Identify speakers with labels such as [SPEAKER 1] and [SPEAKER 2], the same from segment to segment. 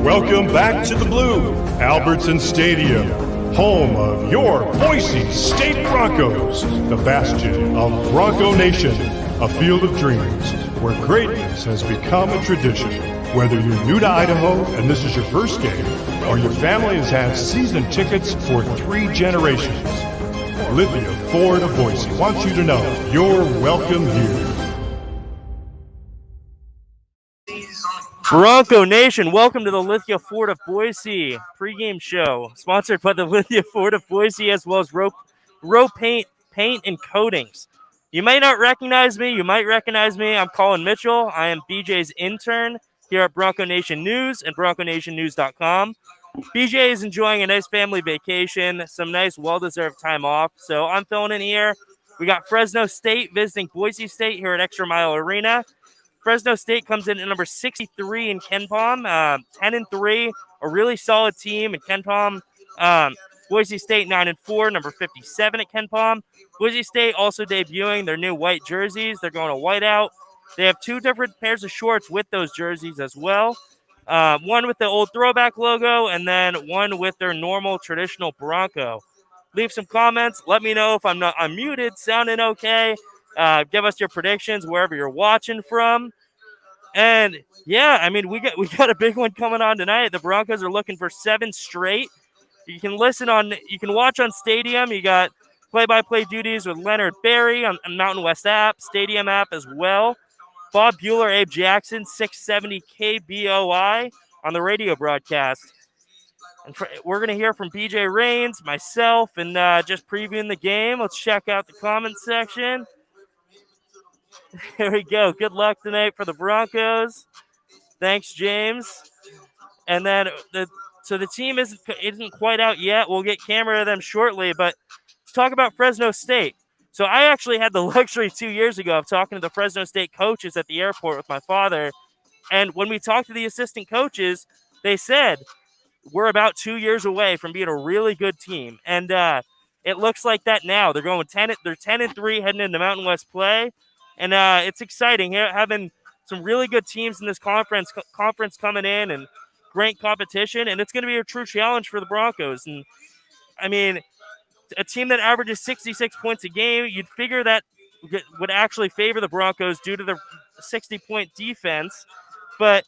[SPEAKER 1] Welcome back to the Blue, Albertson Stadium, home of your Boise State Broncos, the bastion of Bronco Nation, a field of dreams where greatness has become a tradition. Whether you're new to Idaho and this is your first game, or your family has had season tickets for 3 generations, Lithia Ford of Boise wants you to know you're welcome here.
[SPEAKER 2] Bronco Nation, welcome to the Lithia Ford of Boise pregame show, sponsored by the Lithia Ford of Boise, as well as Row Paint and Coatings. You might not recognize me. You might recognize me. I'm Colin Mitchell. I am BJ's intern here at Bronco Nation News and BroncoNationNews.com. BJ is enjoying a nice family vacation, some nice well-deserved time off, so I'm filling in here. We got Fresno State visiting Boise State here at ExtraMile Arena. Fresno State comes in at number 63 in KenPom, 10-3, a really solid team in KenPom. Boise State 9-4, number 57 at KenPom. Boise State also debuting their new white jerseys. They're going to whiteout. They have 2 different pairs of shorts with those jerseys as well. One with the old throwback logo, and then one with their normal traditional Bronco. Leave some comments. Let me know if I'm muted, sounding okay. Give us your predictions wherever you're watching from. And yeah, I mean, we got a big one coming on tonight. The Broncos are looking for 7 straight. You can watch on Stadium. You got play-by-play duties with Leonard Berry on Mountain West app, Stadium app as well. Bob Bueller, Abe Jackson, 670 KBOI on the radio broadcast. And we're going to hear from BJ Rains, myself, and just previewing the game. Let's check out the comment section. There we go. Good luck tonight for the Broncos. Thanks, James. And then the team isn't quite out yet. We'll get camera to them shortly, but let's talk about Fresno State. So I actually had the luxury 2 years ago of talking to the Fresno State coaches at the airport with my father. And when we talked to the assistant coaches, they said, we're about 2 years away from being a really good team. And it looks like that now. They're going 10-3 heading into Mountain West play. And it's exciting having some really good teams in this conference coming in and great competition. And it's going to be a true challenge for the Broncos. And, I mean, a team that averages 66 points a game, you'd figure that would actually favor the Broncos due to their 60-point defense. But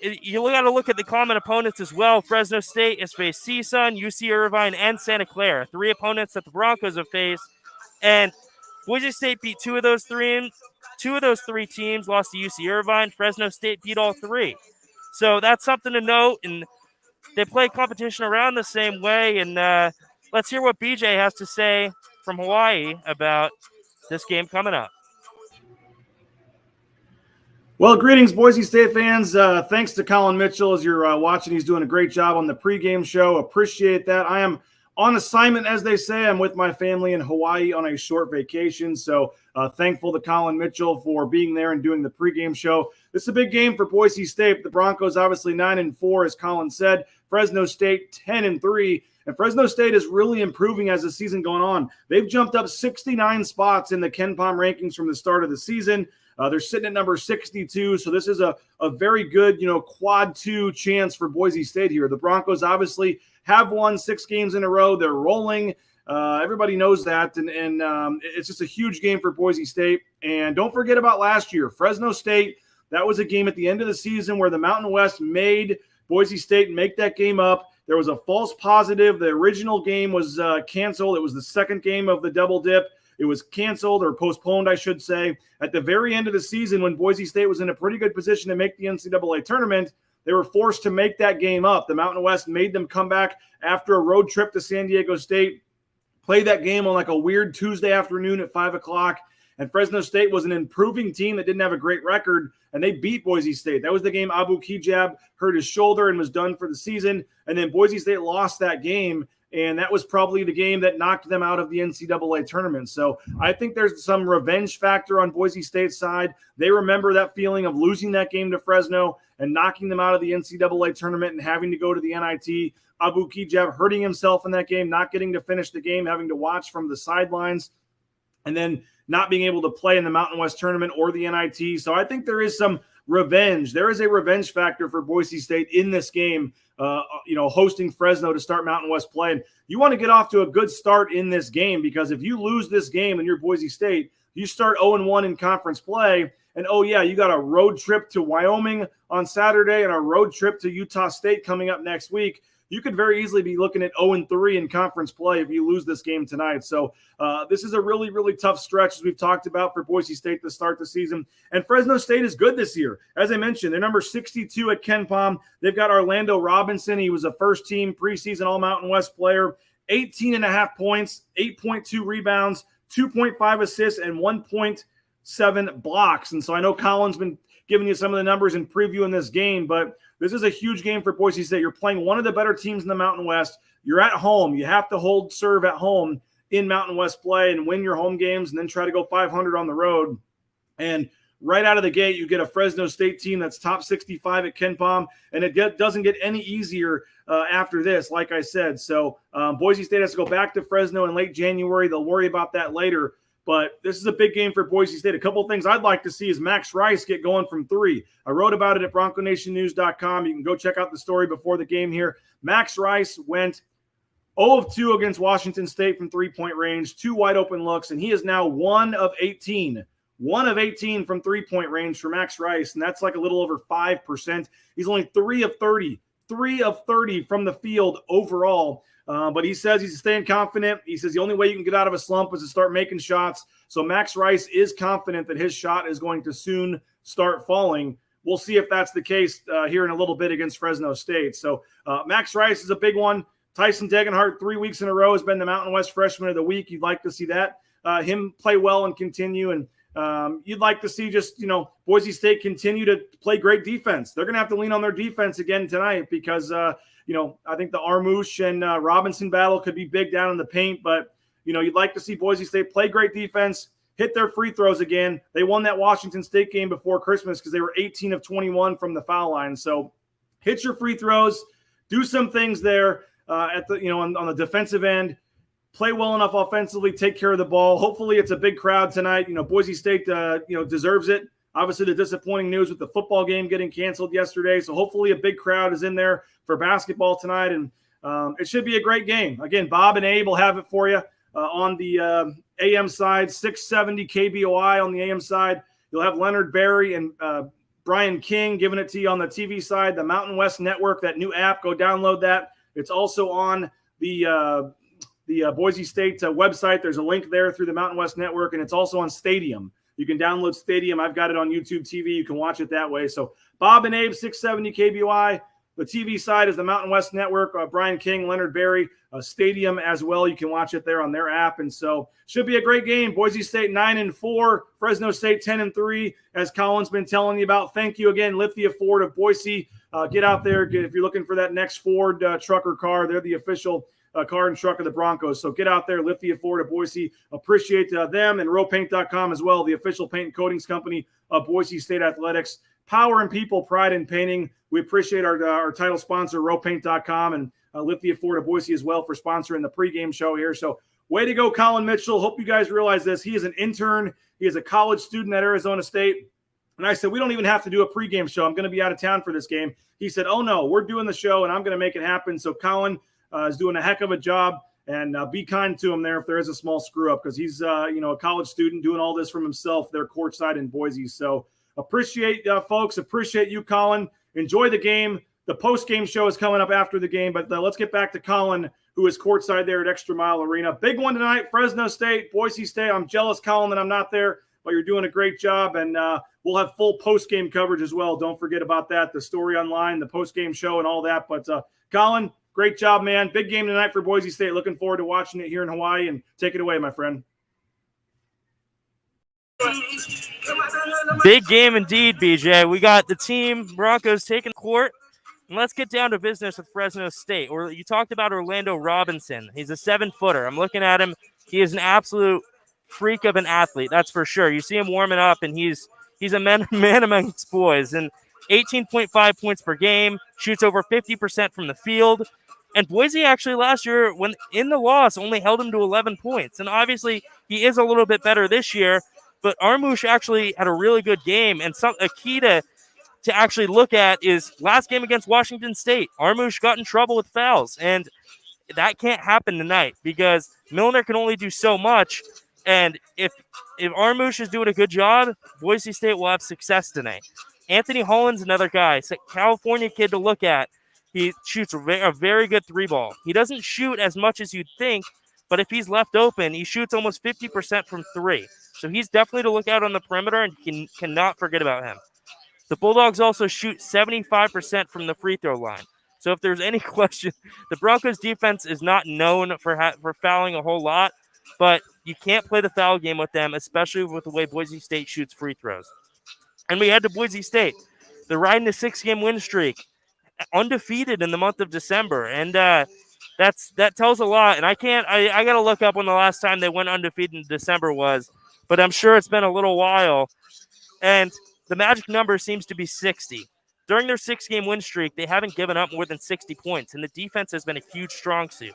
[SPEAKER 2] you got to look at the common opponents as well. Fresno State has faced CSUN, UC Irvine, and Santa Clara, 3 opponents that the Broncos have faced. And Boise State beat 2 of those 3. 2 of those 3 teams lost to UC Irvine. Fresno State beat all 3. So that's something to note. And they play competition around the same way. And let's hear what BJ has to say from Hawaii about this game coming up.
[SPEAKER 3] Well, greetings, Boise State fans. Thanks to Colin Mitchell as you're watching. He's doing a great job on the pregame show. Appreciate that. I am on assignment, as they say. I'm with my family in Hawaii on a short vacation. So thankful to Colin Mitchell for being there and doing the pregame show. This is a big game for Boise State. The Broncos obviously 9-4, as Colin said. Fresno State 10-3. And Fresno State is really improving as the season going on. They've jumped up 69 spots in the KenPom rankings from the start of the season. They're sitting at number 62, so this is a very good, quad 2 chance for Boise State here. The Broncos obviously have won 6 games in a row. They're rolling. Everybody knows that, and it's just a huge game for Boise State. And don't forget about last year, Fresno State. That was a game at the end of the season where the Mountain West made Boise State make that game up. There was a false positive. The original game was canceled. It was the second game of the double dip. It was canceled or postponed, I should say. At the very end of the season, when Boise State was in a pretty good position to make the NCAA tournament, they were forced to make that game up. The Mountain West made them come back after a road trip to San Diego State, play that game on like a weird Tuesday afternoon at 5 o'clock, And Fresno State was an improving team that didn't have a great record, and they beat Boise State. That was the game Abu Kijab hurt his shoulder and was done for the season. And then Boise State lost that game, and that was probably the game that knocked them out of the NCAA tournament. So I think there's some revenge factor on Boise State's side. They remember that feeling of losing that game to Fresno and knocking them out of the NCAA tournament and having to go to the NIT. Abu Kijab hurting himself in that game, not getting to finish the game, having to watch from the sidelines, and then not being able to play in the Mountain West tournament or the NIT. So I think there is some revenge. There is a revenge factor for Boise State in this game, hosting Fresno to start Mountain West play. And you want to get off to a good start in this game, because if you lose this game and you're Boise State, you start 0-1 in conference play. And, you got a road trip to Wyoming on Saturday and a road trip to Utah State coming up next week. You could very easily be looking at 0-3 in conference play if you lose this game tonight. So this is a really, really tough stretch, as we've talked about, for Boise State to start the season. And Fresno State is good this year. As I mentioned, they're number 62 at KenPom. They've got Orlando Robinson. He was a first-team preseason All-Mountain West player. 18.5 points, 8.2 rebounds, 2.5 assists, and 1.7 blocks. And so I know Colin's been giving you some of the numbers in previewing this game, but this is a huge game for Boise State. You're playing one of the better teams in the Mountain West. You're at home. You have to hold serve at home in Mountain West play and win your home games, and then try to go 500 on the road. And right out of the gate, you get a Fresno State team that's top 65 at KenPom, and it doesn't get any easier after this, like I said. So Boise State has to go back to Fresno in late January. They'll worry about that later. But this is a big game for Boise State. A couple of things I'd like to see is Max Rice get going from three. I wrote about it at BroncoNationNews.com. You can go check out the story before the game here. Max Rice went 0 of 2 against Washington State from three-point range, 2 wide open looks, and he is now 1 of 18. 1 of 18 from three-point range for Max Rice, and that's like a little over 5%. He's only 3 of 30. 3 of 30 from the field overall. But he says he's staying confident. He says the only way you can get out of a slump is to start making shots. So Max Rice is confident that his shot is going to soon start falling. We'll see if that's the case here in a little bit against Fresno State. So Max Rice is a big one. Tyson Degenhart, 3 weeks in a row, has been the Mountain West Freshman of the Week. You'd like to see that. Him play well and continue. And you'd like to see just, Boise State continue to play great defense. They're going to have to lean on their defense again tonight because, I think the Armouche and Robinson battle could be big down in the paint. But, you'd like to see Boise State play great defense, hit their free throws again. They won that Washington State game before Christmas because they were 18 of 21 from the foul line. So hit your free throws, do some things there at the, on the defensive end. Play well enough offensively, take care of the ball. Hopefully it's a big crowd tonight. Boise State, deserves it. Obviously the disappointing news with the football game getting canceled yesterday. So hopefully a big crowd is in there for basketball tonight. And it should be a great game. Again, Bob and Abe will have it for you on the AM side, 670 KBOI on the AM side. You'll have Leonard Berry and Brian King giving it to you on the TV side. The Mountain West Network, that new app, go download that. It's also on the Boise State website. There's a link there through the Mountain West Network, and it's also on Stadium. You can download Stadium. I've got it on YouTube TV. You can watch it that way. So Bob and Abe, 670 KBOI. The TV side is the Mountain West Network. Brian King, Leonard Berry, Stadium as well. You can watch it there on their app. And so should be a great game. Boise State 9-4, Fresno State 10-3, as Colin's been telling you about. Thank you again, Lithia Ford of Boise. Get out there. If you're looking for that next Ford truck or car, they're the official car and truck of the Broncos. So get out there, Lithia Ford of Boise. Appreciate them, and rowpaint.com as well, the official paint and coatings company of Boise State Athletics. Power in people, pride in painting. We appreciate our title sponsor, rowpaint.com, and Lithia Ford of Boise as well for sponsoring the pregame show here. So way to go, Colin Mitchell. Hope you guys realize this. He is an intern. He is a college student at Arizona State. And I said, we don't even have to do a pregame show. I'm going to be out of town for this game. He said, oh, no, we're doing the show, and I'm going to make it happen. So Colin is doing a heck of a job, and be kind to him there if there is a small screw-up, because he's a college student doing all this from himself there courtside in Boise. So appreciate folks. Appreciate you, Colin. Enjoy the game. The post-game show is coming up after the game, but let's get back to Colin, who is courtside there at ExtraMile Arena. Big one tonight, Fresno State, Boise State. I'm jealous, Colin, that I'm not there, but you're doing a great job, and we'll have full post-game coverage as well. Don't forget about that, the story online, the post-game show, and all that. But, Colin, great job, man. Big game tonight for Boise State. Looking forward to watching it here in Hawaii, and take it away, my friend.
[SPEAKER 2] Big game indeed, BJ. We got the team Broncos taking court. And let's get down to business with Fresno State. Or you talked about Orlando Robinson. He's a 7-footer. I'm looking at him. He is an absolute freak of an athlete. That's for sure. You see him warming up, and he's a man amongst boys. And 18.5 points per game, shoots over 50% from the field. And Boise actually last year, when in the loss, only held him to 11 points. And obviously, he is a little bit better this year. But Armouche actually had a really good game. And a key to actually look at is last game against Washington State. Armouche got in trouble with fouls. And that can't happen tonight because Milner can only do so much. And if Armouche is doing a good job, Boise State will have success tonight. Anthony Holland's another guy, California kid to look at. He shoots a very good 3-ball. He doesn't shoot as much as you'd think, but if he's left open, he shoots almost 50% from 3. So he's definitely to look out on the perimeter, and you cannot forget about him. The Bulldogs also shoot 75% from the free throw line. So if there's any question, the Broncos defense is not known for fouling a whole lot, but you can't play the foul game with them, especially with the way Boise State shoots free throws. And we head to Boise State. They're riding a 6-game win streak, undefeated in the month of December, and that tells a lot. And I got to look up when the last time they went undefeated in December was, but I'm sure it's been a little while. And the magic number seems to be 60. During their 6-game win streak, they haven't given up more than 60 points, and the defense has been a huge strong suit.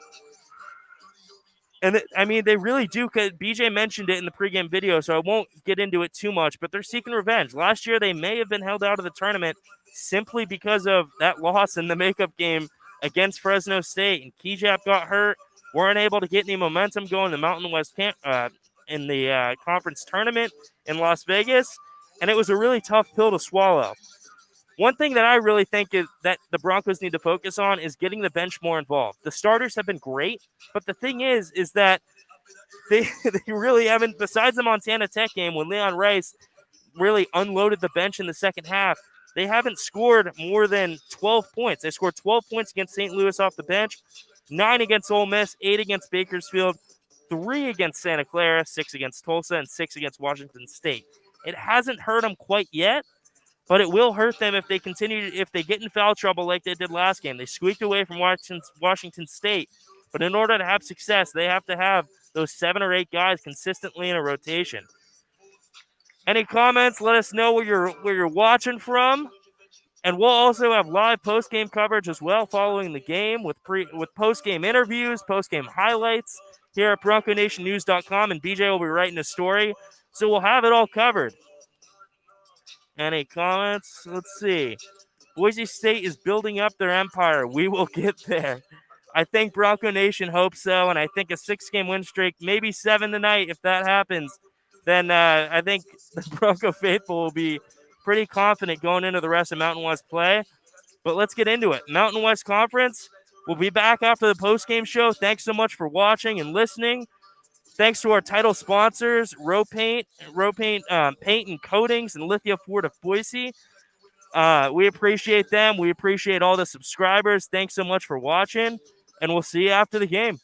[SPEAKER 2] And they really do. BJ mentioned it in the pregame video, so I won't get into it too much, but they're seeking revenge. Last year, they may have been held out of the tournament simply because of that loss in the makeup game against Fresno State. And Kejap got hurt, weren't able to get any momentum going in the Mountain West in the conference tournament in Las Vegas, and it was a really tough pill to swallow. One thing that I really think is that the Broncos need to focus on is getting the bench more involved. The starters have been great, but the thing is that they really haven't, besides the Montana Tech game when Leon Rice really unloaded the bench in the second half, they haven't scored more than 12 points. They scored 12 points against St. Louis off the bench, 9 against Ole Miss, 8 against Bakersfield, 3 against Santa Clara, 6 against Tulsa, and 6 against Washington State. It hasn't hurt them quite yet, but it will hurt them if they get in foul trouble like they did last game. They squeaked away from Washington State, but in order to have success, they have to have those 7 or 8 guys consistently in a rotation. Any comments? Let us know where you're watching from, and we'll also have live post-game coverage as well following the game with post-game interviews, post-game highlights here at BroncoNationNews.com, and BJ will be writing a story, so we'll have it all covered. Any comments? Let's see. Boise State is building up their empire. We will get there. I think Bronco Nation hopes so, and I think a 6-game win streak, maybe 7 tonight, if that happens, then I think the Bronco faithful will be pretty confident going into the rest of Mountain West play. But let's get into it. Mountain West Conference, we'll be back after the postgame show. Thanks so much for watching and listening. Thanks to our title sponsors, Paint and Coatings, and Lithia Ford of Boise. We appreciate them. We appreciate all the subscribers. Thanks so much for watching, and we'll see you after the game.